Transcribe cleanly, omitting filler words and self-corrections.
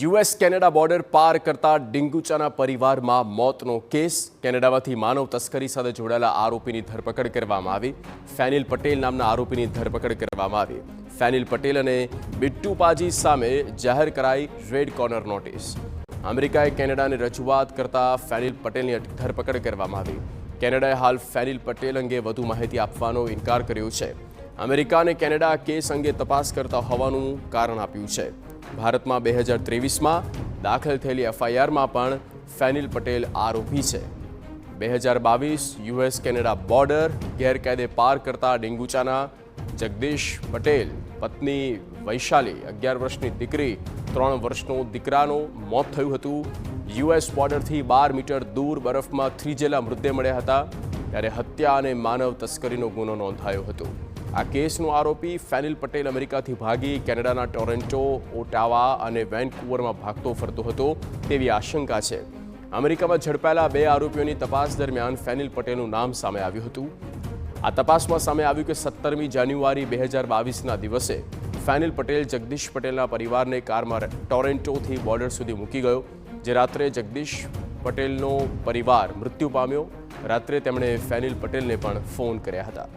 US Canada border પાર કરતા ડિંગુચાના પરિવારમાં મોતનો કેસ. કેનેડામાંથી માનવ તસ્કરી સાથે જોડાયેલા આરોપીની ધરપકડ કરવામાં આવી. ફેનિલ પટેલ નામના આરોપીની ધરપકડ કરવામાં આવી. ફેનિલ પટેલ અને બિટ્ટુ પાજી સામે જાહેર કરાઈ રેડ કોર્નર નોટિસ. અમેરિકાએ કેનેડાને રજૂઆત કરતા ફેનિલ પટેલની ધરપકડ કરવામાં આવી. કેનેડાએ હાલ ફેનિલ પટેલ અંગે વધુ માહિતી આપવાનો ઇનકાર કર્યો છે. અમેરિકા અને કેનેડા કેસ અંગે તપાસ કરતા હોવાનું કારણ આપ્યું છે. ભારતમાં 2023માં દાખલ થયેલી એફઆઈઆરમાં પણ ફેનિલ પટેલ આરોપી છે. 2022 યુએસ કેનેડા બોર્ડર ગેરકાયદે પાર કરતા ડિંગુચાના જગદીશ પટેલ, પત્ની વૈશાલી, 11 વર્ષની દીકરી, 3 વર્ષનો દીકરાનું મોત થયું હતું. યુએસ બોર્ડરથી 12 મીટર દૂર બરફમાં થ્રીજેલા મૃતદેહ મળ્યા હતા, ત્યારે હત્યા અને માનવ તસ્કરીનો ગુનો નોંધાયો હતો. આ કેસનો આરોપી ફેનિલ પટેલ અમેરિકાથી ભાગી કેનેડાના ટોરેન્ટો, ઓટાવા અને વેનકુવરમાં ભાગતો ફરતો હતો તેવી આશંકા છે. અમેરિકામાં ઝડપાયેલા 2 આરોપીઓની તપાસ દરમિયાન ફેનિલ પટેલનું નામ સામે આવ્યું હતું. આ તપાસમાં સામે આવ્યું કે 17મી જાન્યુઆરી 2022ના દિવસે ફેનિલ પટેલ જગદીશ પટેલના પરિવારને કારમાં ટોરેન્ટોથી બોર્ડર સુધી મૂકી ગયો. જે રાત્રે જગદીશ પટેલનો પરિવાર મૃત્યુ પામ્યો. રાત્રે તેમણે ફેનિલ પટેલને પણ ફોન કર્યા હતા.